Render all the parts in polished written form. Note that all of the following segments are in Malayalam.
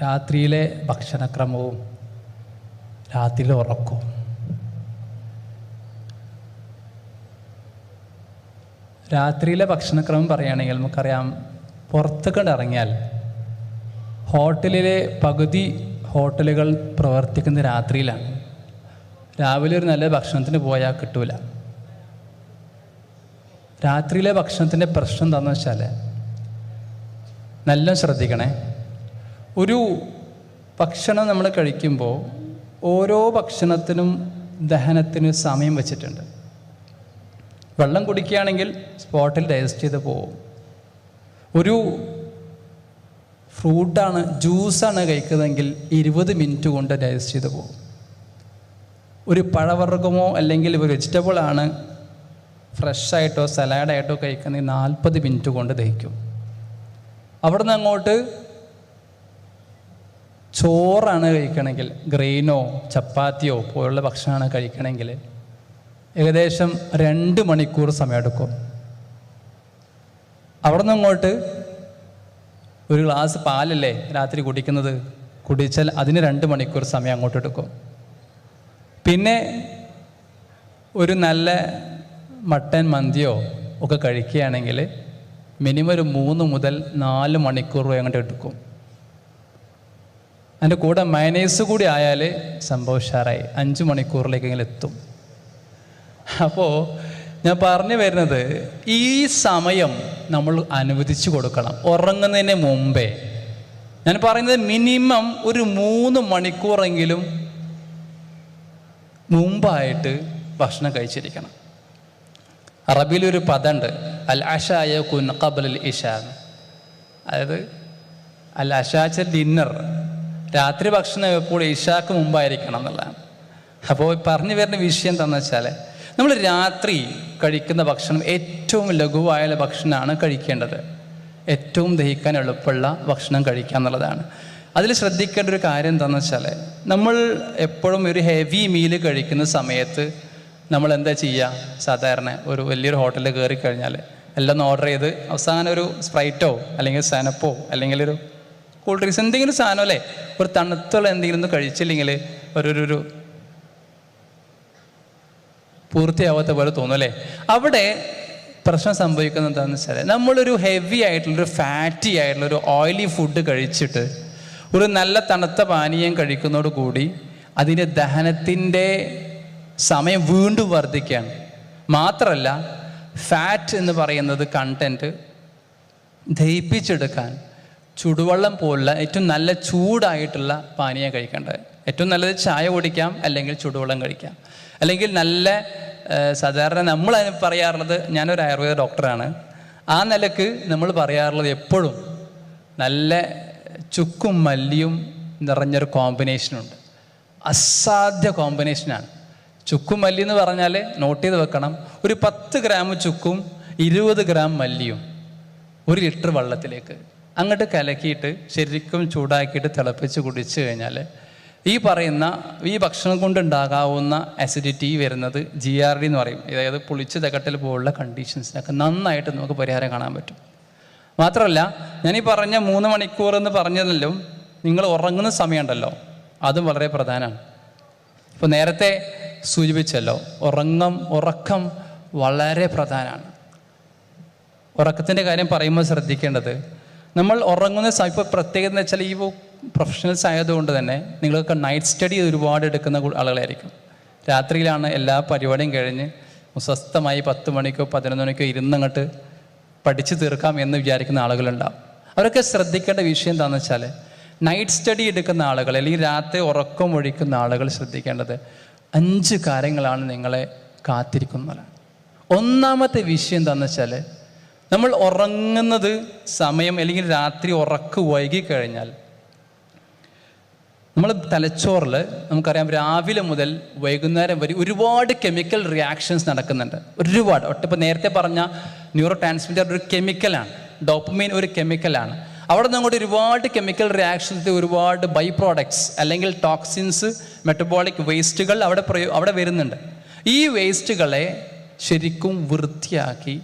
രാത്രിയിലെ ഭക്ഷണക്രമവും രാത്രിയിലെ ഉറക്കവും. രാത്രിയിലെ ഭക്ഷണക്രമം പറയുകയാണെങ്കിൽ നമുക്കറിയാം, പുറത്തേക്കൊണ്ട് ഇറങ്ങിയാൽ ഹോട്ടലിലെ പകുതി ഹോട്ടലുകൾ പ്രവർത്തിക്കുന്ന രാത്രിയിലാണ്. രാവിലെ ഒരു നല്ല ഭക്ഷണത്തിന് പോയാൽ കിട്ടൂല. രാത്രിയിലെ ഭക്ഷണത്തിൻ്റെ പ്രശ്നം എന്താണെന്ന് വെച്ചാൽ, നല്ല ശ്രദ്ധിക്കണേ, ഒരു ഭക്ഷണം നമ്മൾ കഴിക്കുമ്പോൾ ഓരോ ഭക്ഷണത്തിനും ദഹനത്തിന് സമയം വെച്ചിട്ടുണ്ട്. വെള്ളം കുടിക്കുകയാണെങ്കിൽ സ്പോട്ടിൽ ഡൈജസ്റ്റ് ചെയ്ത് പോകും. ഒരു ഫ്രൂട്ടാണ്, ജ്യൂസാണ് കഴിക്കുന്നതെങ്കിൽ 20 മിനിറ്റ് കൊണ്ട് ഡൈജസ്റ്റ് ചെയ്ത് പോകും. ഒരു പഴവർഗ്ഗമോ അല്ലെങ്കിൽ ഒരു വെജിറ്റബിളാണ് ഫ്രഷായിട്ടോ സലാഡായിട്ടോ കഴിക്കുന്നത് 40 മിനിറ്റ് കൊണ്ട് ദഹിക്കും. അവിടെ നിന്ന് അങ്ങോട്ട് ചോറാണ് കഴിക്കണമെങ്കിൽ, ഗ്രെയിനോ ചപ്പാത്തിയോ പോലുള്ള ഭക്ഷണമാണ് കഴിക്കണമെങ്കിൽ ഏകദേശം 2 മണിക്കൂർ സമയമെടുക്കും. അവിടെ നിന്ന് അങ്ങോട്ട് ഒരു ഗ്ലാസ് പാലല്ലേ രാത്രി കുടിക്കുന്നത്, കുടിച്ചാൽ അതിന് 2 മണിക്കൂർ സമയം അങ്ങോട്ട് എടുക്കും. പിന്നെ ഒരു നല്ല മട്ടൻ മന്തിയോ ഒക്കെ കഴിക്കുകയാണെങ്കിൽ മിനിമം ഒരു 3 മുതൽ 4 മണിക്കൂർ അങ്ങോട്ട് എടുക്കും. അതിൻ്റെ കൂടെ മയനൈസ് കൂടി ആയാൽ സംഭവം ഉഷാറായി 5 മണിക്കൂറിലേക്കെങ്കിലും എത്തും. അപ്പോൾ ഞാൻ പറഞ്ഞു വരുന്നത്, ഈ സമയം നമ്മൾ അനുവദിച്ചു കൊടുക്കണം ഉറങ്ങുന്നതിന് മുമ്പേ. ഞാൻ പറയുന്നത് മിനിമം ഒരു 3 മണിക്കൂറെങ്കിലും മുമ്പായിട്ട് ഭക്ഷണം കഴിച്ചിരിക്കണം. അറബിയിലൊരു പദമുണ്ട്, അൽ അഷായ കുൻ ഖബ്ലൽ ഇശാ. അതായത് അൽ അഷാച്ച ഡിന്നർ, രാത്രി ഭക്ഷണം എപ്പോൾ ഇഷാക്ക് മുമ്പായിരിക്കണം എന്നുള്ളതാണ്. അപ്പോൾ പറഞ്ഞു വരുന്ന വിഷയം എന്താണെന്ന് വെച്ചാൽ, നമ്മൾ രാത്രി കഴിക്കുന്ന ഭക്ഷണം ഏറ്റവും ലഘുവായ ഭക്ഷണമാണ് കഴിക്കേണ്ടത്. ഏറ്റവും ദഹിക്കാൻ എളുപ്പമുള്ള ഭക്ഷണം കഴിക്കുക എന്നുള്ളതാണ്. അതിൽ ശ്രദ്ധിക്കേണ്ട ഒരു കാര്യം എന്താണെന്ന് വെച്ചാൽ, നമ്മൾ എപ്പോഴും ഒരു ഹെവി മീൽ കഴിക്കുന്ന സമയത്ത് നമ്മൾ എന്താ ചെയ്യുക? സാധാരണ ഒരു വലിയൊരു ഹോട്ടലിൽ കയറി കഴിഞ്ഞാൽ എല്ലാം ഒന്ന് ഓർഡർ ചെയ്ത് അവസാനം ഒരു സ്പ്രൈറ്റോ അല്ലെങ്കിൽ സെനപ്പോ അല്ലെങ്കിൽ ഒരു കൂൾ ഡ്രിങ്ക്സ് എന്തെങ്കിലും സാധനം അല്ലേ, ഒരു തണുത്തുള്ള എന്തെങ്കിലും ഒന്ന് കഴിച്ചില്ലെങ്കിൽ ഒരു പൂർത്തിയാവാത്ത പോലെ തോന്നും അല്ലേ. അവിടെ പ്രശ്നം സംഭവിക്കുന്നത് എന്താണെന്ന് വെച്ചാൽ, നമ്മളൊരു ഹെവി ആയിട്ടുള്ളൊരു ഫാറ്റി ആയിട്ടുള്ളൊരു ഓയിലി ഫുഡ് കഴിച്ചിട്ട് ഒരു നല്ല തണുത്ത പാനീയം കഴിക്കുന്നതോടുകൂടി അതിൻ്റെ ദഹനത്തിൻ്റെ സമയം വീണ്ടും വർദ്ധിക്കുകയാണ്. മാത്രമല്ല, ഫാറ്റ് എന്ന് പറയുന്നത് കണ്ടൻറ്റ് ദഹിപ്പിച്ചെടുക്കാൻ ചുടുവെള്ളം പോലുള്ള ഏറ്റവും നല്ല ചൂടായിട്ടുള്ള പാനീയം കഴിക്കേണ്ടത്. ഏറ്റവും നല്ലത് ചായ കുടിക്കാം, അല്ലെങ്കിൽ ചുടുവെള്ളം കഴിക്കാം, അല്ലെങ്കിൽ നല്ല സാധാരണ നമ്മൾ അതിന് പറയാറുള്ളത്, ഞാനൊരു ആയുർവേദ ഡോക്ടറാണ്, ആ നിലക്ക് നമ്മൾ പറയാറുള്ളത് എപ്പോഴും നല്ല ചുക്കും മല്ലിയും നിറഞ്ഞൊരു കോമ്പിനേഷനുണ്ട്. അസാധ്യ കോമ്പിനേഷനാണ്. ചുക്കും മല്ലി എന്ന് പറഞ്ഞാൽ നോട്ട് ചെയ്ത് വെക്കണം, ഒരു 10 ഗ്രാം ചുക്കും 20 ഗ്രാം മല്ലിയും 1 ലിറ്റർ വെള്ളത്തിലേക്ക് അങ്ങോട്ട് കലക്കിയിട്ട് ശരിക്കും ചൂടാക്കിയിട്ട് തിളപ്പിച്ച് കുടിച്ചു കഴിഞ്ഞാൽ ഈ പറയുന്ന ഈ ഭക്ഷണം കൊണ്ടുണ്ടാകാവുന്ന അസിഡിറ്റി വരുന്നത് GRD എന്ന് പറയും. അതായത് പുളിച്ച് തകട്ടൽ പോലുള്ള കണ്ടീഷൻസിനൊക്കെ നന്നായിട്ട് നമുക്ക് പരിഹാരം കാണാൻ പറ്റും. മാത്രമല്ല, ഞാനീ പറഞ്ഞ 3 മണിക്കൂർ എന്ന് പറഞ്ഞതിലും നിങ്ങൾ ഉറങ്ങുന്ന സമയമുണ്ടല്ലോ, അതും വളരെ പ്രധാനമാണ്. ഇപ്പോൾ നേരത്തെ സൂചിപ്പിച്ചല്ലോ, ഉറക്കം വളരെ പ്രധാനമാണ്. ഉറക്കത്തിൻ്റെ കാര്യം പറയുമ്പോൾ ശ്രദ്ധിക്കേണ്ടത്, നമ്മൾ ഉറങ്ങുന്ന സമയം ഇപ്പോൾ പ്രത്യേകത എന്ന് വെച്ചാൽ, ഈ പ്രൊഫഷണൽസ് ആയതുകൊണ്ട് തന്നെ നിങ്ങളൊക്കെ നൈറ്റ് സ്റ്റഡി ഒരുപാട് എടുക്കുന്ന ആളുകളായിരിക്കും. രാത്രിയിലാണ് എല്ലാ പരിപാടിയും കഴിഞ്ഞ് സ്വസ്ഥമായി 10 മണിക്കോ 11 മണിക്കോ ഇരുന്നങ്ങോട്ട് പഠിച്ചു തീർക്കാം എന്ന് വിചാരിക്കുന്ന ആളുകളുണ്ടാവും. അവരൊക്കെ ശ്രദ്ധിക്കേണ്ട വിഷയം എന്താണെന്ന് വെച്ചാൽ, നൈറ്റ് സ്റ്റഡി എടുക്കുന്ന ആളുകൾ അല്ലെങ്കിൽ രാത്രി ഉറക്കം ഒഴിക്കുന്ന ആളുകൾ ശ്രദ്ധിക്കേണ്ടത് 5 കാര്യങ്ങളാണ് നിങ്ങളെ കാത്തിരിക്കുന്നത്. ഒന്നാമത്തെ വിഷയം എന്താണെന്ന് വെച്ചാൽ, നമ്മൾ ഉറങ്ങുന്നത് സമയം അല്ലെങ്കിൽ രാത്രി ഉറക്കം വൈകിക്കഴിഞ്ഞാൽ നമ്മൾ തലച്ചോറിൽ നമുക്കറിയാം രാവിലെ മുതൽ വൈകുന്നേരം വരെ ഒരുപാട് കെമിക്കൽ റിയാക്ഷൻസ് നടക്കുന്നുണ്ട്. ഒരുപാട് ഇപ്പോൾ നേരത്തെ പറഞ്ഞ ന്യൂറോ ട്രാൻസ്മിറ്റർ ഒരു കെമിക്കലാണ്, ഡോപ്പമൈൻ ഒരു കെമിക്കലാണ്. അവിടെ നിന്ന് അങ്ങോട്ട് ഒരുപാട് കെമിക്കൽ റിയാക്ഷൻസ്, ഒരുപാട് ബൈ പ്രോഡക്ട്സ് അല്ലെങ്കിൽ ടോക്സിൻസ്, മെറ്റബോളിക് വേസ്റ്റുകൾ അവിടെ വരുന്നുണ്ട്. ഈ വേസ്റ്റുകളെ ശരിക്കും വൃത്തിയാക്കി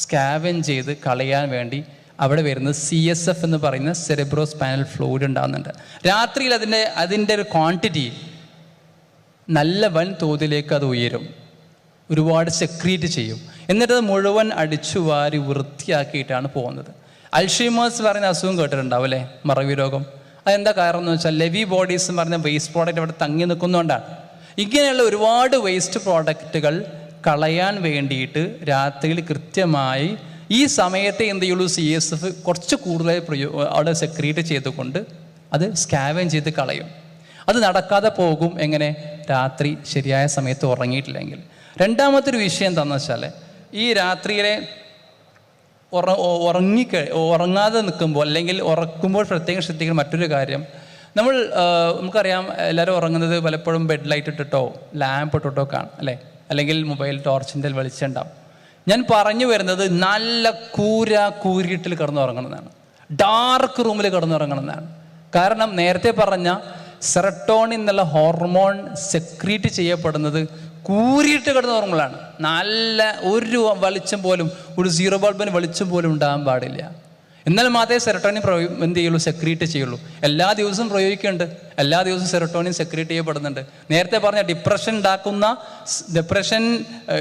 സ്കാവൻ ചെയ്ത് കളയാൻ വേണ്ടി അവിടെ വരുന്നത് CSF എന്ന് പറയുന്ന സെറിബ്രോ സ്പൈനൽ ഫ്ലൂയിഡ് ഉണ്ടാകുന്നുണ്ട്. രാത്രിയിൽ അതിൻ്റെ ഒരു ക്വാണ്ടിറ്റി നല്ല വൻ തോതിലേക്ക് അത് ഉയരും, ഒരുപാട് സെക്രീറ്റ് ചെയ്യും. എന്നിട്ട് അത് മുഴുവൻ അടിച്ചു വാരി വൃത്തിയാക്കിയിട്ടാണ് പോകുന്നത്. അൽഷീമേഴ്സ് പറയുന്ന അസുഖം കേട്ടിട്ടുണ്ടാവും അല്ലേ, മറവി രോഗം. അതെന്താ കാരണം എന്ന് വെച്ചാൽ ലെവി ബോഡീസ് എന്ന് പറയുന്ന വേസ്റ്റ് പ്രോഡക്റ്റ് അവിടെ തങ്ങി നിൽക്കുന്നതുകൊണ്ടാണ്. ഇങ്ങനെയുള്ള ഒരുപാട് വേസ്റ്റ് പ്രോഡക്റ്റുകൾ കളയാൻ വേണ്ടിയിട്ട് രാത്രിയിൽ കൃത്യമായി ഈ സമയത്തെ എന്ത് ചെയ്യുള്ളൂ, CSF കുറച്ച് കൂടുതലായി അവിടെ സെക്രീറ്റ് ചെയ്തുകൊണ്ട് അത് സ്കാവൻ ചെയ്ത് കളയും. അത് നടക്കാതെ പോകും. എങ്ങനെ? രാത്രി ശരിയായ സമയത്ത് ഉറങ്ങിയിട്ടില്ലെങ്കിൽ. രണ്ടാമത്തെ ഒരു വിഷയം എന്താണെന്ന് വെച്ചാൽ, ഈ രാത്രിയിലെ ഉറങ്ങാതെ നിൽക്കുമ്പോൾ അല്ലെങ്കിൽ ഉറക്കുമ്പോൾ പ്രത്യേകം ശ്രദ്ധിക്കുന്ന മറ്റൊരു കാര്യം, നമുക്കറിയാം എല്ലാവരും ഉറങ്ങുന്നത് പലപ്പോഴും ബെഡ് ലൈറ്റ് ഇട്ടിട്ടോ ലാമ്പ് ഇട്ടിട്ടോ കാണും അല്ലേ, അല്ലെങ്കിൽ മൊബൈൽ ടോർച്ചിൻ്റെ വെളിച്ചം ഉണ്ടാവും. ഞാൻ പറഞ്ഞു വരുന്നത് നല്ല കൂരിട്ടിൽ കിടന്നുറങ്ങണമെന്നാണ്, ഡാർക്ക് റൂമിൽ കിടന്നുറങ്ങണമെന്നാണ്. കാരണം നേരത്തെ പറഞ്ഞ സെറട്ടോണിൻ എന്നുള്ള ഹോർമോൺ സെക്രീറ്റ് ചെയ്യപ്പെടുന്നത് കൂരിയിട്ട് കിടന്നുറങ്ങുമ്പോഴാണ്. നല്ല ഒരു വെളിച്ചം പോലും, ഒരു സീറോ ബൾബിന് വെളിച്ചം പോലും ഉണ്ടാകാൻ പാടില്ല. എന്നാൽ മാത്രമേ സെറട്ടോണിൻ എന്ത് ചെയ്യുള്ളൂ, സെക്രീറ്റ് ചെയ്യുള്ളൂ. എല്ലാ ദിവസവും പ്രയോഗിക്കുന്നുണ്ട്, എല്ലാ ദിവസവും സെറട്ടോണിൻ സെക്രീറ്റ് ചെയ്യപ്പെടുന്നുണ്ട്. നേരത്തെ പറഞ്ഞ ഡിപ്രഷൻ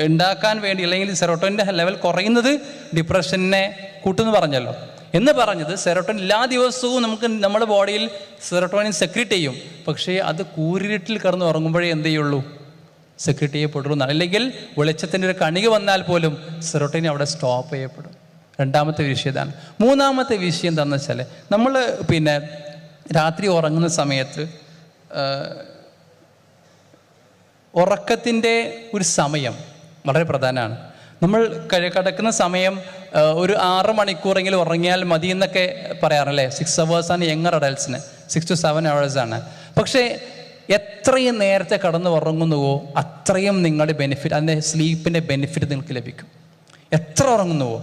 ഉണ്ടാക്കാൻ വേണ്ടി, അല്ലെങ്കിൽ സെറട്ടോണിൻ്റെ ലെവൽ കുറയുന്നത് ഡിപ്രഷനെ കൂട്ടുമെന്ന് പറഞ്ഞല്ലോ. എന്ന് പറഞ്ഞത് സെറട്ടോണിൻ എല്ലാ ദിവസവും നമ്മുടെ ബോഡിയിൽ സെറട്ടോണിൻ സെക്രീറ്റ് ചെയ്യും. പക്ഷേ അത് കൂരിട്ടിൽ കിടന്ന് ഉറങ്ങുമ്പോഴേ എന്ത് ചെയ്യുള്ളൂ, സെക്രീറ്റ് ചെയ്യപ്പെടുന്നു. അല്ലെങ്കിൽ വെളിച്ചത്തിൻ്റെ ഒരു കണിക വന്നാൽ പോലും സെറട്ടോണിൻ അവിടെ സ്റ്റോപ്പ് ചെയ്യപ്പെടും. രണ്ടാമത്തെ വിഷയം ഇതാണ്. മൂന്നാമത്തെ വിഷയം എന്താണെന്ന് വെച്ചാൽ, നമ്മൾ രാത്രി ഉറങ്ങുന്ന സമയത്ത് ഉറക്കത്തിൻ്റെ ഒരു സമയം വളരെ പ്രധാനമാണ്. നമ്മൾ കിടക്കുന്ന സമയം ഒരു 6 മണിക്കൂറെങ്കിലും ഉറങ്ങിയാൽ മതി എന്നൊക്കെ പറയാറല്ലേ. 6 hours ആണ് യങ്ങർ അഡൽട്സിന്, 6 to 7 hours ആണ്. പക്ഷേ എത്രയും നേരത്തെ കടന്ന് ഉറങ്ങുന്നുവോ അത്രയും നിങ്ങളുടെ ബെനിഫിറ്റ്, അതിൻ്റെ സ്ലീപ്പിൻ്റെ ബെനിഫിറ്റ് നിങ്ങൾക്ക് ലഭിക്കും. എത്ര ഉറങ്ങുന്നുവോ,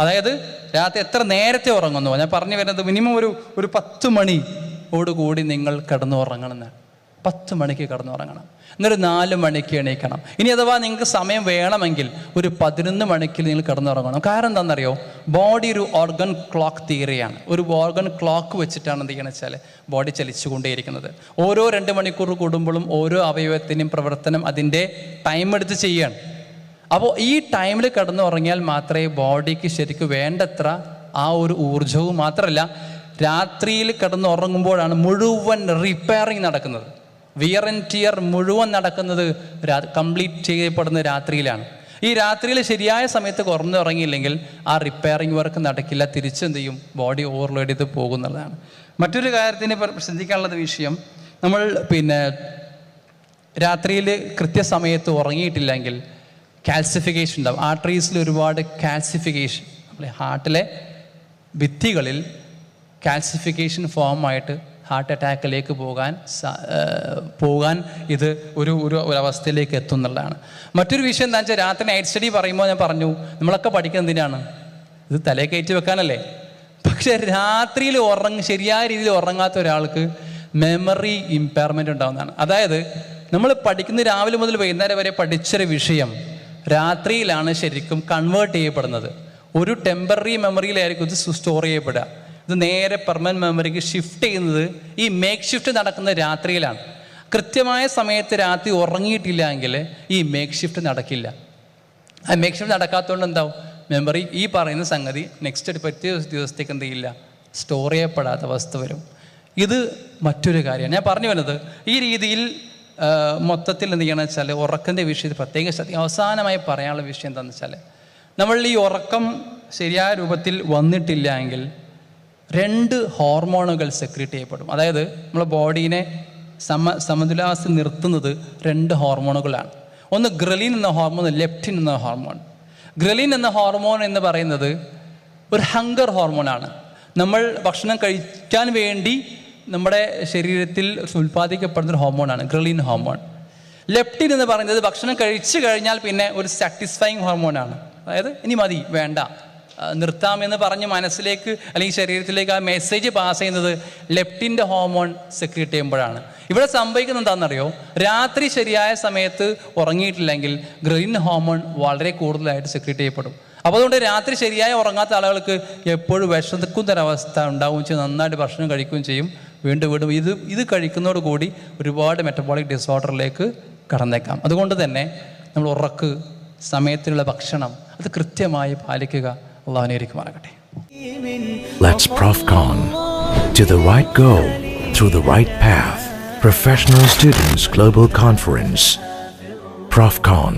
അതായത് രാത്രി എത്ര നേരത്തെ ഉറങ്ങുന്നുവോ, ഞാൻ പറഞ്ഞു വരുന്നത് മിനിമം ഒരു 10 മണിയോടുകൂടി നിങ്ങൾ കിടന്നു ഉറങ്ങണം എന്നാണ്. 10 മണിക്ക് കിടന്നുറങ്ങണം, എന്നിട്ട് 4 മണിക്ക് എണീക്കണം. ഇനി അഥവാ നിങ്ങൾക്ക് സമയം വേണമെങ്കിൽ ഒരു 11 മണിക്ക് നിങ്ങൾ കിടന്നുറങ്ങണം. കാരണം എന്താണെന്നറിയോ, ബോഡി ഒരു ഓർഗൻ ക്ലോക്ക് തിയറിയാണ്. ഒരു ഓർഗൻ ക്ലോക്ക് വെച്ചിട്ടാണ് എന്ത് ചെയ്യണമെന്ന് വെച്ചാൽ ബോഡി ചലിച്ചുകൊണ്ടേയിരിക്കുന്നത്. ഓരോ 2 മണിക്കൂർ കൂടുമ്പോഴും ഓരോ അവയവത്തിൻ്റെയും പ്രവർത്തനം അതിൻ്റെ ടൈം എടുത്ത് ചെയ്യാണ്. അപ്പോൾ ഈ ടൈമിൽ കിടന്നുറങ്ങിയാൽ മാത്രമേ ബോഡിക്ക് ശരിക്കും വേണ്ടത്ര ആ ഒരു ഊർജവും, മാത്രമല്ല രാത്രിയിൽ കിടന്നുറങ്ങുമ്പോഴാണ് മുഴുവൻ റിപ്പയറിങ് നടക്കുന്നത്. വിയർ ആൻഡ് ടിയർ മുഴുവൻ നടക്കുന്നത് കംപ്ലീറ്റ് ചെയ്യപ്പെടുന്നത് രാത്രിയിലാണ്. ഈ രാത്രിയിൽ ശരിയായ സമയത്ത് കുറഞ്ഞുറങ്ങിയില്ലെങ്കിൽ ആ റിപ്പയറിങ് വർക്ക് നടക്കില്ല, തിരിച്ചെന്ത് ചെയ്യും, ബോഡി ഓവർലോഡ് ചെയ്ത് പോകുന്നതാണ്. മറ്റൊരു കാര്യത്തിന് ശ്രദ്ധിക്കാനുള്ളത് വിഷയം, നമ്മൾ രാത്രിയിൽ കൃത്യസമയത്ത് ഉറങ്ങിയിട്ടില്ലെങ്കിൽ കാൽസിഫിക്കേഷൻ ഉണ്ടാവും. ആർട്ടറീസിൽ ഒരുപാട് കാൽസിഫിക്കേഷൻ, നമ്മളെ ഹാർട്ടിലെ ഭിത്തികളിൽ കാൽസിഫിക്കേഷൻ ഫോമായിട്ട് ഹാർട്ട് അറ്റാക്കിലേക്ക് പോകാൻ ഇത് ഒരു അവസ്ഥയിലേക്ക് എത്തുന്നുള്ളതാണ്. മറ്റൊരു വിഷയം എന്താ വെച്ചാൽ, രാത്രി നൈറ്റ് സ്റ്റഡി പറയുമ്പോൾ ഞാൻ പറഞ്ഞു, നമ്മളൊക്കെ പഠിക്കുന്നത് എന്തിനാണ്, ഇത് തലേ കയറ്റി വെക്കാനല്ലേ. പക്ഷെ രാത്രിയിൽ ശരിയായ രീതിയിൽ ഉറങ്ങാത്ത ഒരാൾക്ക് മെമ്മറി ഇമ്പയർമെൻ്റ് ഉണ്ടാകുന്നതാണ്. അതായത് നമ്മൾ പഠിക്കുന്ന രാവിലെ മുതൽ വൈകുന്നേരം വരെ പഠിച്ചൊരു വിഷയം രാത്രിയിലാണ് ശരിക്കും കൺവേർട്ട് ചെയ്യപ്പെടുന്നത്. ഒരു ടെമ്പററി മെമ്മറിയിലായിരിക്കും ഇത് സ്റ്റോർ ചെയ്യപ്പെടുക. ഇത് നേരെ പെർമനന്റ് മെമ്മറിക്ക് ഷിഫ്റ്റ് ചെയ്യുന്നത്, ഈ മേക്ക് ഷിഫ്റ്റ് നടക്കുന്നത് രാത്രിയിലാണ്. കൃത്യമായ സമയത്ത് രാത്രി ഉറങ്ങിയിട്ടില്ല എങ്കിൽ ഈ മേക്ക് ഷിഫ്റ്റ് നടക്കില്ല. ആ മേക്ക് ഷിഫ്റ്റ് നടക്കാത്തതുകൊണ്ട് എന്താവും, മെമ്മറി ഈ പറയുന്ന സംഗതി നെക്സ്റ്റ് പറ്റിയ ദിവസത്തേക്ക് എന്ത് ചെയ്യില്ല, സ്റ്റോർ ചെയ്യപ്പെടാത്ത അവസ്ഥ വരും. ഇത് മറ്റൊരു കാര്യമാണ്. ഞാൻ പറഞ്ഞു വരുന്നത് ഈ രീതിയിൽ മൊത്തത്തിൽ എന്ത് ചെയ്യണമെന്ന് വെച്ചാൽ ഉറക്കത്തിൻ്റെ വിഷയത്തിൽ പ്രത്യേക ശ്രദ്ധ. അവസാനമായി പറയാനുള്ള വിഷയം എന്താണെന്ന് വെച്ചാൽ, നമ്മൾ ഈ ഉറക്കം ശരിയായ രൂപത്തിൽ വന്നിട്ടില്ല എങ്കിൽ 2 ഹോർമോണുകൾ സെക്രീറ്റ് ചെയ്യപ്പെടും. അതായത് നമ്മളെ ബോഡീനെ സമതുലാവസ്ഥ നിർത്തുന്നത് 2 ഹോർമോണുകളാണ്. ഒന്ന് ഗ്രലിൻ എന്ന ഹോർമോൺ, ലെപ്റ്റിൻ എന്ന ഹോർമോൺ. ഗ്രലിൻ എന്ന ഹോർമോൺ എന്ന് പറയുന്നത് ഒരു ഹങ്കർ ഹോർമോണാണ്. നമ്മൾ ഭക്ഷണം കഴിക്കാൻ വേണ്ടി നമ്മുടെ ശരീരത്തിൽ ഉൽപ്പാദിക്കപ്പെടുന്ന ഒരു ഹോർമോണാണ് ഗ്രലിൻ ഹോർമോൺ. ലെപ്റ്റിൻ എന്ന് പറയുന്നത് ഭക്ഷണം കഴിച്ചു കഴിഞ്ഞാൽ പിന്നെ ഒരു സാറ്റിസ്ഫൈങ് ഹോർമോണാണ്. അതായത് ഇനി മതി, വേണ്ട, നിർത്താമെന്ന് പറഞ്ഞ് മനസ്സിലേക്ക് അല്ലെങ്കിൽ ശരീരത്തിലേക്ക് ആ മെസ്സേജ് പാസ് ചെയ്യുന്നത് ലെപ്റ്റിൻ്റെ ഹോർമോൺ സെക്രീറ്റ് ചെയ്യുമ്പോഴാണ്. ഇവിടെ സംഭവിക്കുന്നത് എന്താണെന്നറിയോ, രാത്രി ശരിയായ സമയത്ത് ഉറങ്ങിയിട്ടില്ലെങ്കിൽ ഗ്രലിൻ ഹോർമോൺ വളരെ കൂടുതലായിട്ട് സെക്രീറ്റ് ചെയ്യപ്പെടും. അപ്പോൾ അതുകൊണ്ട് രാത്രി ശരിയായി ഉറങ്ങാത്ത ആളുകൾക്ക് എപ്പോഴും വിശക്കുന്നൊരവസ്ഥ ഉണ്ടാവുകയും ചെയ്യും, നന്നായിട്ട് ഭക്ഷണം കഴിക്കുകയും ചെയ്യും. വീണ്ടും ഇത് കഴിക്കുന്നതോടുകൂടി ഒരുപാട് മെറ്റബോളിക് ഡിസോർഡറിലേക്ക് കടന്നേക്കാം. അതുകൊണ്ട് തന്നെ നമ്മൾ ഉറക്ക്, സമയത്തിലുള്ള ഭക്ഷണം അത് കൃത്യമായി പാലിക്കുക. അള്ളാഹു അനുഗ്രഹിക്കുമാറാകട്ടെ. Let's Profcon to the right goal through the right path. Professional Students Global Conference. Profcon.